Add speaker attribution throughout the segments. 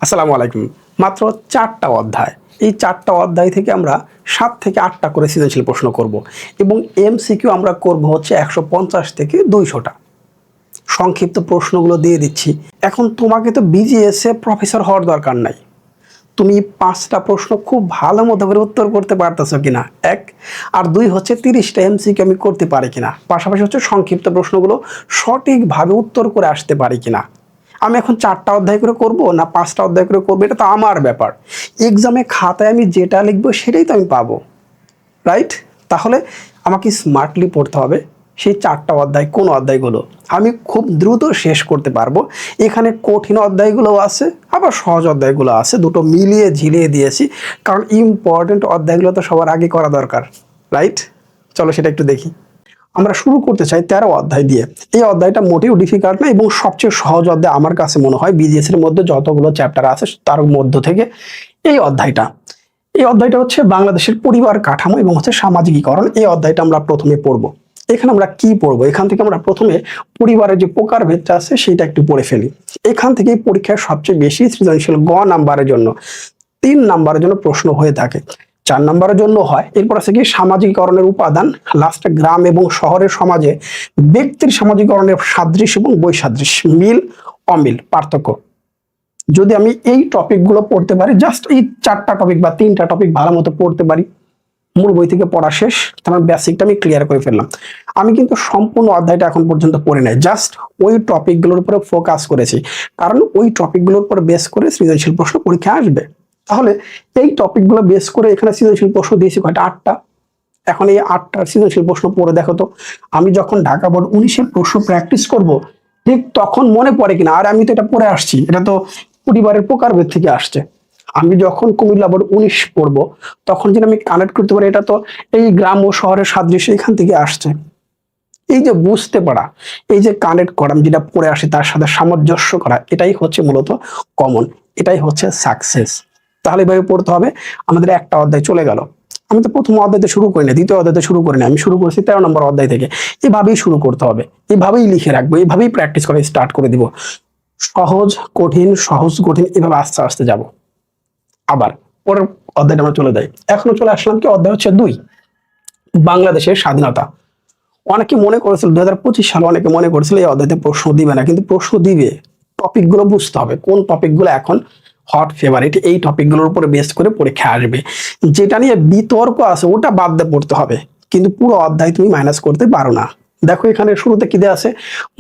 Speaker 1: আসসালামু আলাইকুম। মাত্র 4টা অধ্যায়। এই 4টা অধ্যায় থেকে আমরা 7 থেকে 8টা করে সৃজনশীল প্রশ্ন করব এবং এমসিকিউ আমরা করব হচ্ছে 150 থেকে 200টা। সংক্ষিপ্ত প্রশ্নগুলো দিয়ে দিচ্ছি। এখন তোমাকে তো বিজিএসে প্রফেসর হওয়ার দরকার নাই। তুমি 5টা প্রশ্ন খুব ভালো মতো করে উত্তর করতে পারতেছো কিনা, এক। আর 2 হচ্ছে 30টা এমসিকিউ আমি করতে পারি কিনা। পাশাপাশি হচ্ছে সংক্ষিপ্ত প্রশ্নগুলো সঠিকভাবে উত্তর করে আসতে পারি কিনা। আমি এখন 4টা অধ্যায় করে করব না 5টা অধ্যায় করে করবো, এটা তো আমার ব্যাপার। এক্সামে খাতায় আমি যেটা লিখবো সেটাই তো আমি পাবো, রাইট? তাহলে আমাকে স্মার্টলি পড়তে হবে। সেই 4টা অধ্যায় কোন অধ্যায়গুলো আমি খুব দ্রুত শেষ করতে পারবো। এখানে কঠিন অধ্যায়গুলো আছে, আবার সহজ অধ্যায়গুলো আছে, দুটো মিলিয়ে ঝিলিয়ে দিয়েছি, কারণ ইম্পর্টেন্ট অধ্যায়গুলো তো সবার আগে করা দরকার, রাইট? চলো সেটা একটু দেখি। আমরা শুরু করতে চাই 13 অধ্যায় দিয়ে। এই অধ্যায়টা মোটেও ডিফিকাল্ট না এবং সবচেয়ে সহজ অধ্যায় আমার কাছে মনে হয়। বিজিএস এর মধ্যে যতগুলো চ্যাপ্টার আছে তার মধ্য থেকে এই অধ্যায়টা এই অধ্যায়টা হচ্ছে বাংলাদেশের পরিবার কাঠামো এবং হচ্ছে সামাজিকীকরণ। এই অধ্যায়টা আমরা প্রথমে পড়ব। এখানে আমরা কি পড়বো? এখান থেকে আমরা প্রথমে পরিবারের যে প্রকারভেদটা আছে সেটা একটু পড়ে ফেলি। এখান থেকেই পরীক্ষায় সবচেয়ে বেশি সৃজনশীল নাম্বারের জন্য, 3 নাম্বারের জন্য প্রশ্ন হয়ে থাকে, 4 নাম্বারের জন্য হয়। এরপর আছে কি সামাজিকীকরণের উপাদান, লাস্টে গ্রাম এবং শহরের সমাজে ব্যক্তির সামাজিকীকরণের সাদৃশ্য এবং বৈসাদৃশ্য, মিল অমিল পার্থক্য। যদি আমি এই টপিকগুলো পড়তে পারি, জাস্ট এই 4টা টপিক বা 3টা টপিক ভালো মতো পড়তে পারি, মূল বই থেকে পড়া শেষ, তার বেসিকটা আমি ক্লিয়ার করে ফেললাম। আমি কিন্তু সম্পূর্ণ অধ্যায়টা এখন পর্যন্ত পড়ি নাই, জাস্ট ওই টপিকগুলোর উপরে ফোকাস করেছি, কারণ ওই টপিকগুলোর উপর বেস করে সৃজনশীল প্রশ্ন পরীক্ষা আসবে। তাহলে এই টপিকগুলো বেস করে এখানে সৃজনশীল প্রশ্ন দিয়েছি কয়টা? 8টা। এখন এই 8টার সৃজনশীল প্রশ্ন পড়ে দেখো তো। আমি যখন ঢাকা বোর্ড 19-এর প্রশ্ন প্র্যাকটিস করব, ঠিক তখন মনে পড়ে কিনা, আর আমি তো এটা পড়ে আসছি, এটা তো পরিবারের প্রকারভেদ থেকে আসছে। আমি যখন কুমিল্লা বোর্ড 19 পড়বো, তখন যেন আমি কানেক্ট করতে পারি, এটা তো এই গ্রাম ও শহরের সাদৃশ্য এখান থেকে আসছে। এই যে বুঝতে পারা, এই যে কানেক্ট করা, আমি যেটা পড়ে আসি তার সাথে সামঞ্জস্য করা, এটাই হচ্ছে মূলত কমন, এটাই হচ্ছে সাকসেস। তাহলে এভাবে পড়তে হবে। আমাদের একটা অধ্যায় চলে গেল। আমি তো প্রথম অধ্যায়তে শুরু করি না, দ্বিতীয় অধ্যায়তে শুরু করি না, আমি শুরু করেছি 13 নম্বর অধ্যায় থেকে। এভাবেই শুরু করতে হবে, এভাবেই লিখে রাখবো, এভাবেই প্র্যাকটিস করে স্টার্ট করে দিব। সহজ কঠিন, সহজ কঠিন, এভাবে আস্তে আস্তে যাব। আবার পরের অধ্যায়টা আমরা চলে যাই। এখনো চলে আসলাম কি, অধ্যায় হচ্ছে 2, বাংলাদেশের স্বাধীনতা। অনেকে মনে করেছিল 2025 সালে, অনেকে মনে করেছিল এই অধ্যায়তে প্রশ্ন দিবে না, কিন্তু প্রশ্ন দিবে। টপিকগুলো বুঝতে হবে কোন টপিকগুলো এখন হট ফেভারিট, এই টপিকগুলোর উপরে বেস করে পরীক্ষা আসবে। যেটা নিয়ে বিতর্ক আছে ওটা বাদ দিয়ে পড়তে হবে, কিন্তু পুরো অধ্যায় তুমি মাইনাস করতে পারো না। দেখো এখানে শুরুতে কি দেওয়া আছে,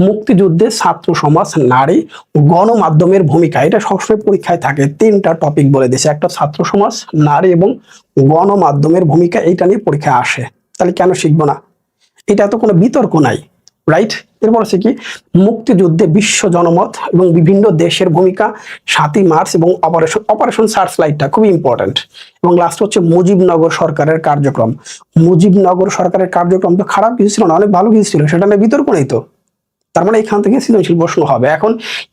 Speaker 1: মুক্তিযুদ্ধে ছাত্র সমাজ, নারী, গণমাধ্যমের ভূমিকা। এটা সবসময় পরীক্ষায় থাকে। 3টা টপিক বলে দিয়েছে, একটা ছাত্র সমাজ, নারী এবং গণমাধ্যমের ভূমিকা, এইটা নিয়ে পরীক্ষায় আসে। তাহলে কেন শিখবো না? এটা তো কোনো বিতর্ক নাই, রাইট? এরপর আছে কি, মুক্তিযুদ্ধে বিশ্ব জনমত এবং বিভিন্ন দেশের ভূমিকা, 7ই মার্চ এবং অপারেশন সার্চ লাইটটা খুবই ইম্পর্টেন্ট। এবং লাস্ট হচ্ছে মুজিবনগর সরকারের কার্যক্রম। মুজিবনগর সরকারের কার্যক্রম তো খারাপ কিছু ছিল না, অনেক ভালো কিছু ছিল, সেটা নিয়ে বিতর্ক নেই তো। তার মানে এখান থেকে সৃজনশীল প্রশ্ন হবে। এখন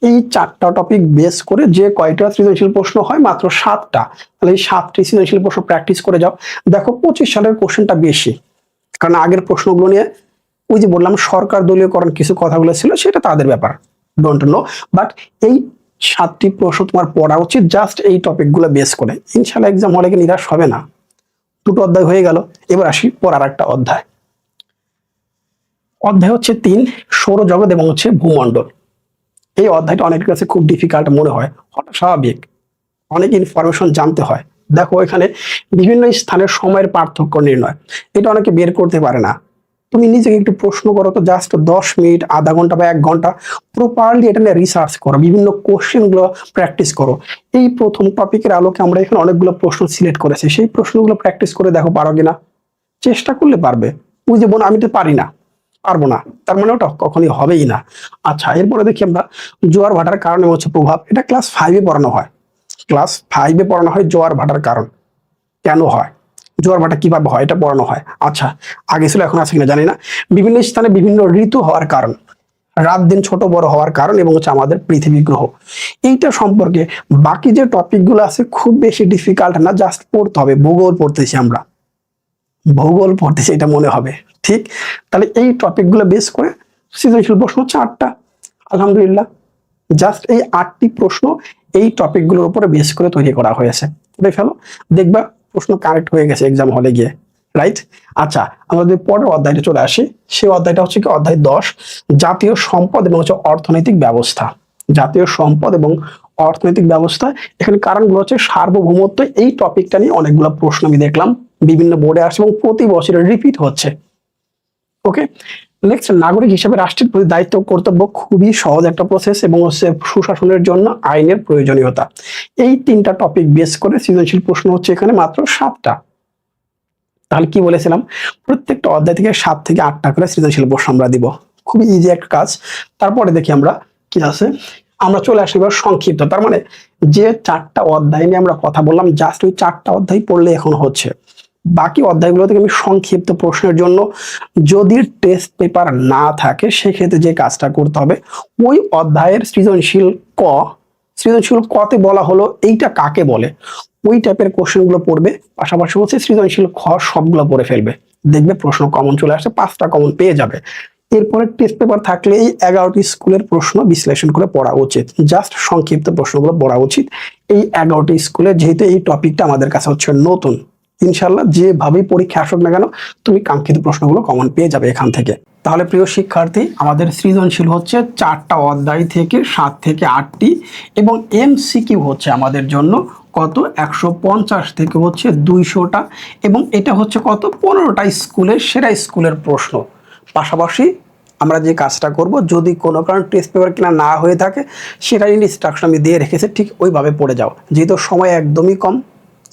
Speaker 1: এই 4টা টপিক বেস করে যে কয়টা সৃজনশীল প্রশ্ন হয়, মাত্র 7টা। তাহলে এই 7টি সৃজনশীল প্রশ্ন প্র্যাকটিস করে যাও। দেখো 25 সালের কোশ্চেনটা বেশি, কারণ আগের প্রশ্নগুলো নিয়ে ওই যে বললাম সরকার দলীয়করণ কিছু কথাগুলো ছিল, সেটা তাদের ব্যাপার, ডোন্ট নো। বাট এই 7টি প্রশ্ন তোমার পড়া উচিত জাস্ট এই টপিকগুলো বেস করে। ইনশাল্লাহ এক্সাম হলে কি নিরাশ হবে না। 2টো অধ্যায় হয়ে গেল, এবার আসি পড়ার একটা অধ্যায়। অধ্যায় হচ্ছে 3, সৌরজগৎ এবং হচ্ছে ভূমণ্ডল। এই অধ্যায়টা অনেকের কাছে খুব ডিফিকাল্ট মনে হয়, হঠাৎ স্বাভাবিক, অনেক ইনফরমেশন জানতে হয়। দেখো এখানে বিভিন্ন স্থানের সময়ের পার্থক্য নির্ণয়, এটা অনেকে বের করতে পারে না। তুমি নিজেকে একটু প্রশ্ন করো তো, জাস্ট 10 মিনিট, আধা ঘন্টা বা 1 ঘন্টা প্রপারলি এটা নিয়ে রিসার্চ করো, বিভিন্ন কোশ্চেন গুলো প্র্যাকটিস করো। এই প্রথম টপিকের আলোকে আমরা এখানে অনেকগুলো প্রশ্ন সিলেক্ট করেছি, সেই প্রশ্নগুলো প্র্যাকটিস করে দেখো পারো কিনা। চেষ্টা করলে পারবে। ওই যে বোন আমি তো পারি না, পারবো না, তার মানে ওটা কখনই হবেই না। আচ্ছা, এরপরে দেখি আমরা জোয়ার ভাটার কারণে হচ্ছে প্রভাব। এটা ক্লাস 5-এ পড়ানো হয়। ক্লাস 5-এ পড়ানো হয় জোয়ার ভাটার কারণ, কেন হয়, জোয়ার ভাটা কিভাবে হয়, এটা পড়ানো হয়। আচ্ছা, আগে ছিল, এখন আছে কিনা জানি না। বিভিন্ন স্থানে বিভিন্ন ঋতু হওয়ার কারণ, রাত দিন ছোট বড় হওয়ার কারণ, এবং হচ্ছে আমাদের পৃথিবী গ্রহ। এইটা সম্পর্কে বাকি যে টপিকগুলো আছে খুব বেশি ডিফিকাল্ট না, জাস্ট পড়তে হবে। ভূগোল পড়তেছি আমরা, ভূগোল পড়তেছি, এটা মনে হবে, ঠিক? তাহলে এই টপিকগুলো বেস করে সৃজনশীল প্রশ্ন হচ্ছে 8টা। আলহামদুলিল্লাহ, জাস্ট এই 8টি প্রশ্ন এই টপিকগুলোর উপরে বেস করে তৈরি করা হয়েছে। পড়ে ফেলো, দেখবা প্রশ্ন কারেক্ট হয়ে গেছে এক্সাম হলে গিয়ে, রাইট? আচ্ছা, আমরা যদি পরের অধ্যায়টা চলে আসি, সেই অধ্যায়টা হচ্ছে কি অধ্যায় 10, জাতীয় সম্পদ এবং হচ্ছে অর্থনৈতিক ব্যবস্থা। জাতীয় সম্পদ এবং অর্থনৈতিক ব্যবস্থা, এখানে কারণগুলো হচ্ছে সার্বভৌমত্ব। এই টপিকটা নিয়ে অনেকগুলো প্রশ্ন আমি দেখলাম বিভিন্ন বোর্ডে আসছে এবং প্রতি বছরে রিপিট হচ্ছে। ওকে, নেক্সট, নাগরিক হিসেবে রাষ্ট্রের প্রতি দায়িত্ব কর্তব্য খুবই সহজ একটা প্রসেস এবং হচ্ছে সুশাসনের জন্য আইনের প্রয়োজনীয়তা। এই তিনটা টপিক বেস করে সৃজনশীল প্রশ্ন হচ্ছে এখানে মাত্র 7টা। তাহলে কি বলেছিলাম, প্রত্যেকটা অধ্যায় থেকে 7 থেকে 8টা করে সৃজনশীল প্রশ্ন আমরা দিব। খুবই ইজি একটা কাজ। তারপরে দেখি আমরা কি আছে, আমরা চলে আসি এবার সংক্ষিপ্ত। তার মানে যে 4টা অধ্যায় নিয়ে আমরা কথা বললাম, জাস্ট ওই 4টা অধ্যায় পড়লে এখন হচ্ছে। বাকি অধ্যায়গুলো থেকে আমি সংক্ষিপ্ত প্রশ্নের জন্য যদি টেস্ট পেপার না থাকে সেক্ষেত্রে যে কাজটা করতে হবে, ওই অধ্যায়ের সৃজনশীল ক, সৃজনশীল কতে বলা হলো এইটা কাকে বলে, ওই টাইপের কোশ্চেনগুলো পড়বে। পাশাপাশি হচ্ছে সৃজনশীল খ সবগুলো পড়ে ফেলবে, দেখবে প্রশ্ন কমন চলে আসছে, 5টা কমন পেয়ে যাবে। এরপরে টেস্ট পেপার থাকলে এই 11টি স্কুলের প্রশ্ন বিশ্লেষণ করে পড়া উচিত, জাস্ট সংক্ষিপ্ত প্রশ্নগুলো পড়া উচিত। এই 11টি স্কুলে যেহেতু এই টপিকটা আমাদের কাছে হচ্ছে নতুন, ইনশাল্লাহ যেভাবেই পরীক্ষা আসুক না কেন তুমি কাঙ্ক্ষিত প্রশ্নগুলো কমন পেয়ে যাবে এখান থেকে। তাহলে প্রিয় শিক্ষার্থী, আমাদের সৃজনশীল হচ্ছে 4টা অধ্যায় থেকে 7 থেকে 8টি এবং এমসিকিউ হচ্ছে আমাদের জন্য কত 150 থেকে হচ্ছে 200টা এবং এটা হচ্ছে কত 15টা স্কুলের সেরা স্কুলের প্রশ্ন। পাশাপাশি আমরা যে কাজটা করব, যদি কোনো কারণ টেস্ট পেপার কিনা না হয়ে থাকে সেটা ইনস্ট্রাকশন আমি দিয়ে রেখেছি, ঠিক ওইভাবে পড়ে যাও, যেহেতু সময় একদমই কম।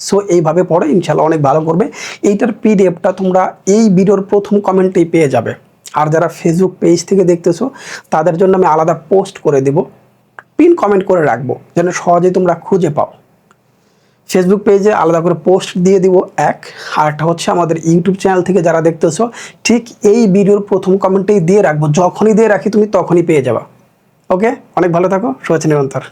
Speaker 1: সো এইভাবে পড়ে ইনশাল্লাহ অনেক ভালো করবে। এইটার পিডিএফটা তোমরা এই ভিডিওর প্রথম কমেন্টেই পেয়ে যাবে। আর যারা ফেসবুক পেজ থেকে দেখতেছো তাদের জন্য আমি আলাদা পোস্ট করে দেব, পিন কমেন্ট করে রাখবো যেন সহজেই তোমরা খুঁজে পাও। ফেসবুক পেজে আলাদা করে পোস্ট দিয়ে দিব এক, আর একটা হচ্ছে আমাদের ইউটিউব চ্যানেল থেকে যারা দেখতেছো ঠিক এই ভিডিওর প্রথম কমেন্টেই দিয়ে রাখবো, যখনই দিয়ে রাখি তুমি তখনই পেয়ে যাবা। ওকে, অনেক ভালো থাকো, শুভেচ্ছা নিরন্তর।